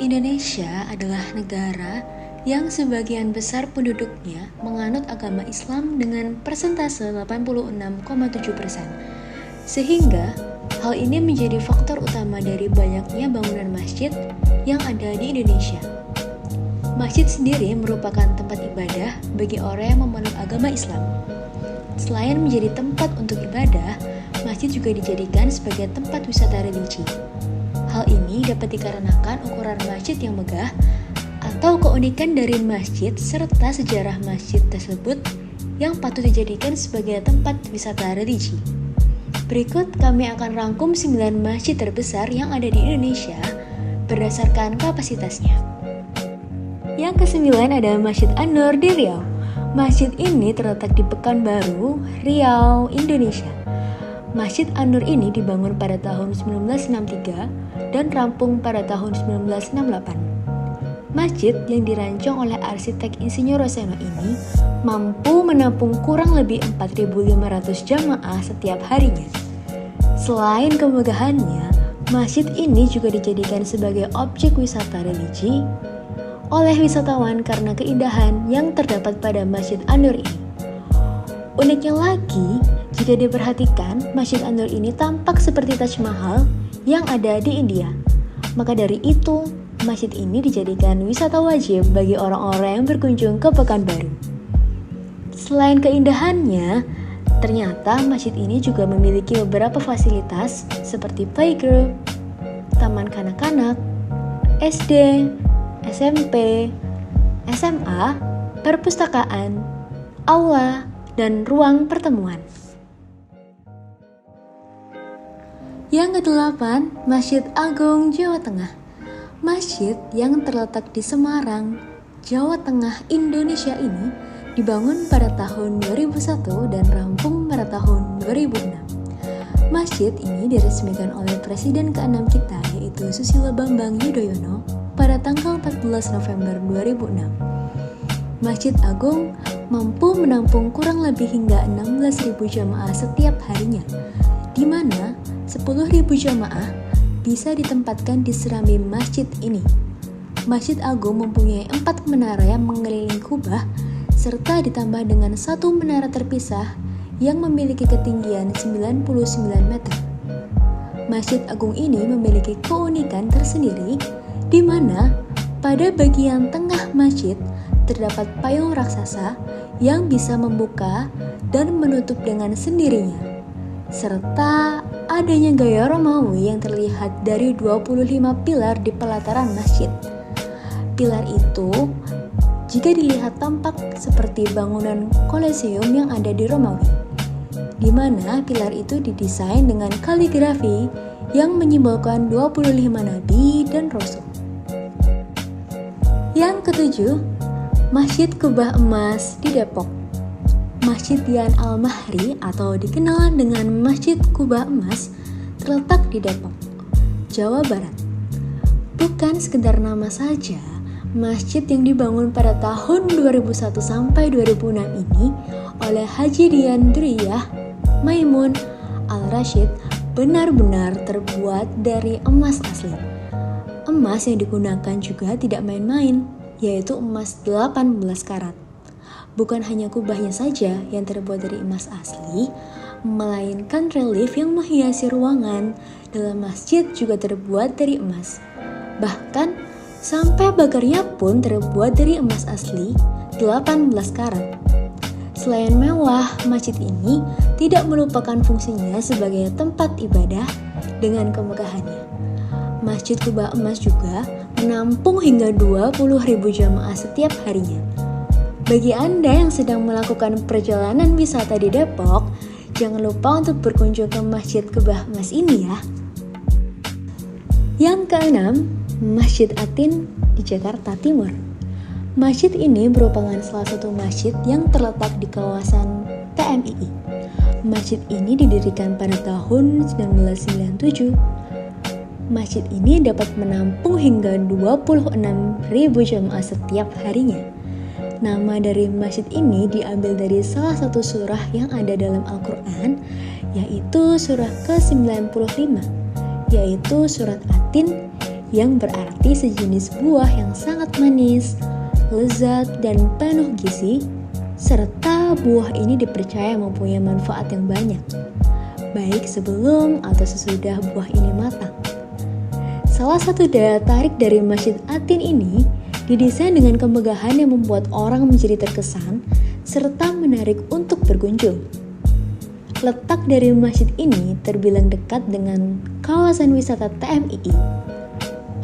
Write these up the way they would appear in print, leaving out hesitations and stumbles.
Indonesia adalah negara yang sebagian besar penduduknya menganut agama Islam dengan persentase 86,7%. Sehingga hal ini menjadi faktor utama dari banyaknya bangunan masjid yang ada di Indonesia. Masjid sendiri merupakan tempat ibadah bagi orang yang memeluk agama Islam. Selain menjadi tempat untuk ibadah, masjid juga dijadikan sebagai tempat wisata religi. Hal ini dapat dikarenakan ukuran masjid yang megah atau keunikan dari masjid serta sejarah masjid tersebut yang patut dijadikan sebagai tempat wisata religi. Berikut kami akan rangkum 9 masjid terbesar yang ada di Indonesia berdasarkan kapasitasnya. Yang ke-9 ada Masjid An-Nur di Riau. Masjid ini terletak di Pekanbaru, Riau, Indonesia. Masjid An-Nur ini dibangun pada tahun 1963 dan rampung pada tahun 1968. Masjid yang dirancang oleh arsitek Insinyur Roseno ini mampu menampung kurang lebih 4.500 jamaah setiap harinya. Selain kemegahannya, masjid ini juga dijadikan sebagai objek wisata religi oleh wisatawan karena keindahan yang terdapat pada Masjid An-Nur ini. Uniknya lagi, jika diperhatikan, Masjid An-Nur ini tampak seperti Taj Mahal yang ada di India. Maka dari itu, masjid ini dijadikan wisata wajib bagi orang-orang yang berkunjung ke Pekanbaru. Selain keindahannya, ternyata masjid ini juga memiliki beberapa fasilitas seperti playgroup, taman kanak-kanak, SD, SMP, SMA, perpustakaan, aula, dan ruang pertemuan. Yang ke-8, Masjid Agung Jawa Tengah. Masjid yang terletak di Semarang, Jawa Tengah, Indonesia ini dibangun pada tahun 2001 dan rampung pada tahun 2006. Masjid ini diresmikan oleh Presiden ke-6 kita yaitu Susilo Bambang Yudhoyono pada tanggal 14 November 2006. Masjid Agung mampu menampung kurang lebih hingga 16.000 jamaah setiap harinya, di mana 10.000 jamaah bisa ditempatkan di serambi masjid ini. Masjid Agung mempunyai 4 menara yang mengelilingi kubah, serta ditambah dengan 1 menara terpisah yang memiliki ketinggian 99 meter. Masjid Agung ini memiliki keunikan tersendiri, di mana pada bagian tengah masjid terdapat payung raksasa yang bisa membuka dan menutup dengan sendirinya, serta adanya gaya Romawi yang terlihat dari 25 pilar di pelataran masjid. Pilar itu jika dilihat tampak seperti bangunan Kolosium yang ada di Romawi, di mana pilar itu didesain dengan kaligrafi yang menyimbolkan 25 nabi dan rasul. Yang ke-7, Masjid Kubah Emas di Depok. Masjid Dian Al-Mahri atau dikenal dengan Masjid Kubah Emas terletak di Depok, Jawa Barat. Bukan sekedar nama saja, masjid yang dibangun pada tahun 2001 sampai 2006 ini oleh Haji Dian Duriyah Maimun Al-Rashid benar-benar terbuat dari emas asli. Emas yang digunakan juga tidak main-main, yaitu emas 18 karat. Bukan hanya kubahnya saja yang terbuat dari emas asli, melainkan relief yang menghiasi ruangan dalam masjid juga terbuat dari emas. Bahkan, sampai bagarnya pun terbuat dari emas asli 18 karat. Selain mewah, masjid ini tidak melupakan fungsinya sebagai tempat ibadah dengan kemegahannya. Masjid Kubah Emas juga menampung hingga 20.000 jamaah setiap harinya. Bagi Anda yang sedang melakukan perjalanan wisata di Depok, jangan lupa untuk berkunjung ke Masjid Kubah Emas ini ya. Yang ke-6, Masjid Atin di Jakarta Timur. Masjid ini merupakan salah satu masjid yang terletak di kawasan TMII. Masjid ini didirikan pada tahun 1997. Masjid ini dapat menampung hingga 26.000 jamaah setiap harinya. Nama dari masjid ini diambil dari salah satu surah yang ada dalam Al-Quran, yaitu surah ke-95, yaitu surat Atin yang berarti sejenis buah yang sangat manis, lezat, dan penuh gizi, serta buah ini dipercaya mempunyai manfaat yang banyak, baik sebelum atau sesudah buah ini matang. Salah satu daya tarik dari Masjid Atin ini didesain dengan kemegahan yang membuat orang menjadi terkesan serta menarik untuk berkunjung. Letak dari masjid ini terbilang dekat dengan kawasan wisata TMII.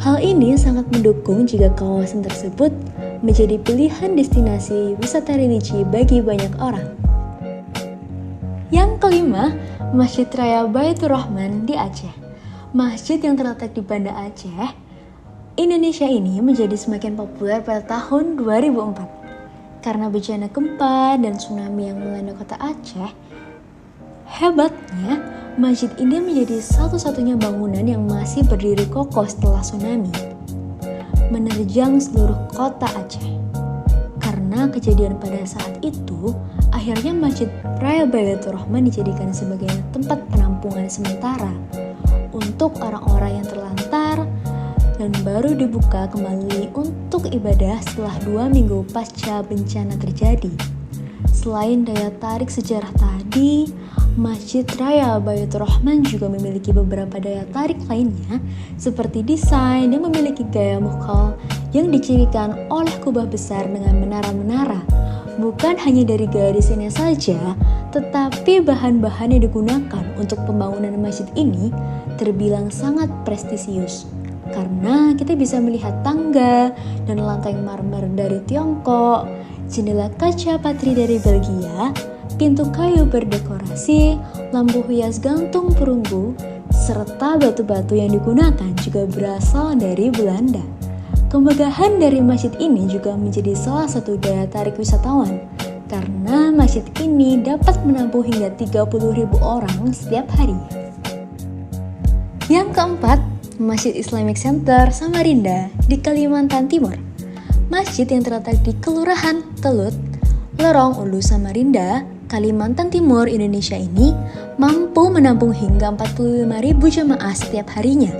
Hal ini sangat mendukung jika kawasan tersebut menjadi pilihan destinasi wisata religi bagi banyak orang. Yang kelima, Masjid Raya Baitur Rahman di Aceh. Masjid yang terletak di Banda Aceh, Indonesia ini menjadi semakin populer pada tahun 2004. Karena bencana gempa dan tsunami yang melanda kota Aceh, hebatnya masjid ini menjadi satu-satunya bangunan yang masih berdiri kokoh setelah tsunami, menerjang seluruh kota Aceh. Karena kejadian pada saat itu, akhirnya Masjid Raya Baitur Rahman dijadikan sebagai tempat penampungan sementara untuk orang-orang yang terlantar dan baru dibuka kembali untuk ibadah setelah 2 minggu pasca bencana terjadi. Selain daya tarik sejarah tadi, Masjid Raya Baitur Rahman juga memiliki beberapa daya tarik lainnya, seperti desain yang memiliki gaya mughal yang dicirikan oleh kubah besar dengan menara-menara. Bukan hanya dari gaya desainnya saja, tetapi bahan-bahan yang digunakan untuk pembangunan masjid ini terbilang sangat prestisius. Karena kita bisa melihat tangga dan lantai marmer dari Tiongkok, jendela kaca patri dari Belgia, pintu kayu berdekorasi, lampu hias gantung perunggu, serta batu-batu yang digunakan juga berasal dari Belanda. Kemegahan dari masjid ini juga menjadi salah satu daya tarik wisatawan, karena masjid ini dapat menampung hingga 30.000 orang setiap harinya. Yang keempat, Masjid Islamic Center Samarinda di Kalimantan Timur. Masjid yang terletak di Kelurahan Telut, Lorong Ulu Samarinda, Kalimantan Timur, Indonesia ini mampu menampung hingga 45.000 jamaah setiap harinya.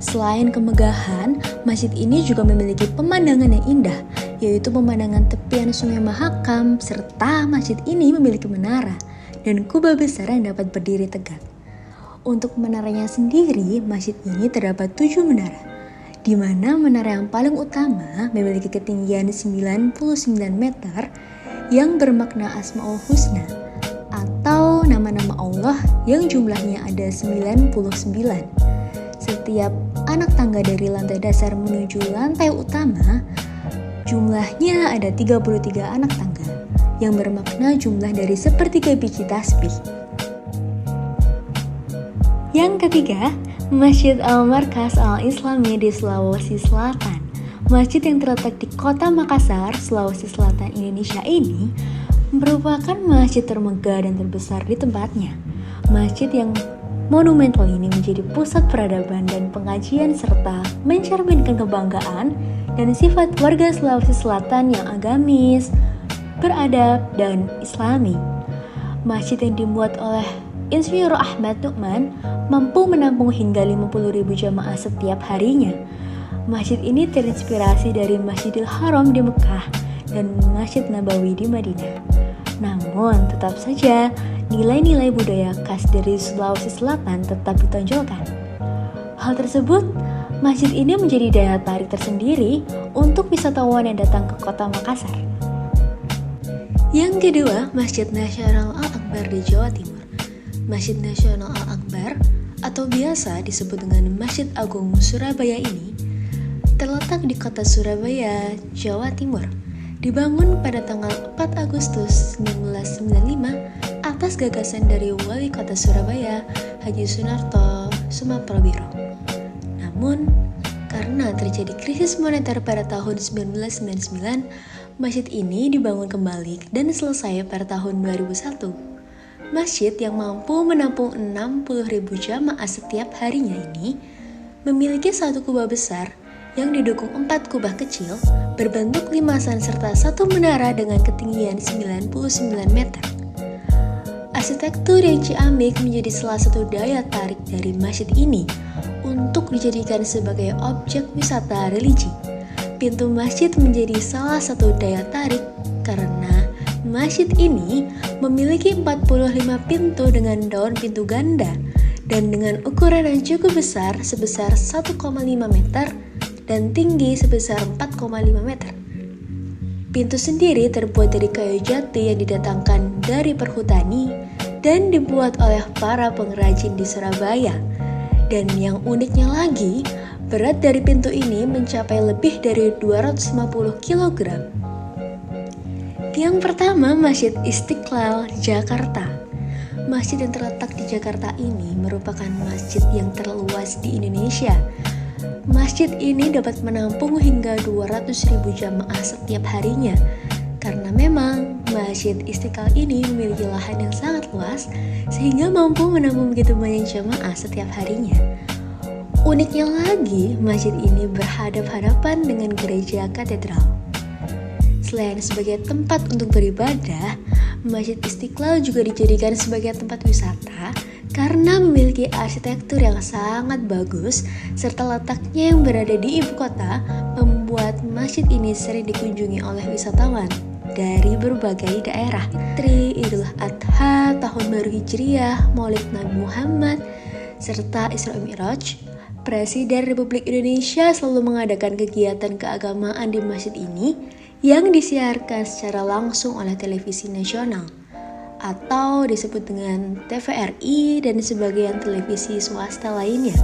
Selain kemegahan, masjid ini juga memiliki pemandangan yang indah, yaitu pemandangan tepian Sungai Mahakam, serta masjid ini memiliki menara dan kubah besar yang dapat berdiri tegak. Untuk menaranya sendiri, masjid ini terdapat 7 menara, di mana menara yang paling utama memiliki ketinggian 99 meter yang bermakna Asmaul Husna atau nama-nama Allah yang jumlahnya ada 99. Setiap anak tangga dari lantai dasar menuju lantai utama, jumlahnya ada 33 anak tangga yang bermakna jumlah dari sepertiga biji tasbih. Yang ketiga, Masjid Al-Markas Al-Islami di Sulawesi Selatan. Masjid yang terletak di kota Makassar, Sulawesi Selatan, Indonesia ini merupakan masjid termegah dan terbesar di tempatnya. Masjid yang monumental ini menjadi pusat peradaban dan pengajian serta mencerminkan kebanggaan dan sifat warga Sulawesi Selatan yang agamis, beradab, dan islami. Masjid yang dibuat oleh Insinyur Ahmad Nu'man mampu menampung hingga 50.000 jamaah setiap harinya. Masjid ini terinspirasi dari Masjidil Haram di Mekah dan Masjid Nabawi di Madinah. Namun, tetap saja nilai-nilai budaya khas dari Sulawesi Selatan tetap ditonjolkan. Hal tersebut, masjid ini menjadi daya tarik tersendiri untuk wisatawan yang datang ke kota Makassar. Yang kedua, Masjid Nasional Al-Akbar di Jawa Timur. Masjid Nasional Al-Akbar atau biasa disebut dengan Masjid Agung Surabaya ini terletak di kota Surabaya, Jawa Timur. Dibangun pada tanggal 4 Agustus 1995 atas gagasan dari Wali Kota Surabaya, Haji Sunarto Sumaprawiro. Namun, karena terjadi krisis moneter pada tahun 1999, masjid ini dibangun kembali dan selesai pada tahun 2001. Masjid yang mampu menampung 60.000 jamaah setiap harinya ini memiliki satu kubah besar yang didukung 4 kubah kecil berbentuk limasan serta satu menara dengan ketinggian 99 meter. Arsitektur yang ciamik menjadi salah satu daya tarik dari masjid ini untuk dijadikan sebagai objek wisata religi. Pintu masjid menjadi salah satu daya tarik karena masjid ini memiliki 45 pintu dengan daun pintu ganda dan dengan ukuran yang cukup besar sebesar 1,5 meter dan tinggi sebesar 4,5 meter. Pintu sendiri terbuat dari kayu jati yang didatangkan dari perhutani dan dibuat oleh para pengrajin di Surabaya. Dan yang uniknya lagi, berat dari pintu ini mencapai lebih dari 250 kg. Yang pertama, Masjid Istiqlal, Jakarta. Masjid yang terletak di Jakarta ini merupakan masjid yang terluas di Indonesia. Masjid ini dapat menampung hingga 200.000 jamaah setiap harinya. Karena memang Masjid Istiqlal ini memiliki lahan yang sangat luas sehingga mampu menampung begitu banyak jamaah setiap harinya. Uniknya lagi, masjid ini berhadap-hadapan dengan gereja katedral. Selain sebagai tempat untuk beribadah, Masjid Istiqlal juga dijadikan sebagai tempat wisata karena memiliki arsitektur yang sangat bagus serta letaknya yang berada di ibu kota membuat masjid ini sering dikunjungi oleh wisatawan dari berbagai daerah. Fitri, Idul Adha, Tahun Baru Hijriah, Maulid Nabi Muhammad, serta Isra Mi'raj. Presiden Republik Indonesia selalu mengadakan kegiatan keagamaan di masjid ini yang disiarkan secara langsung oleh televisi nasional atau disebut dengan TVRI dan sebagian televisi swasta lainnya.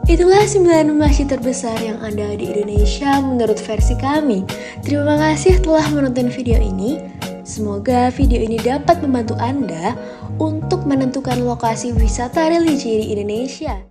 Itulah 9 masjid terbesar yang ada di Indonesia menurut versi kami. Terima kasih telah menonton video ini. Semoga video ini dapat membantu Anda untuk menentukan lokasi wisata religi di Indonesia.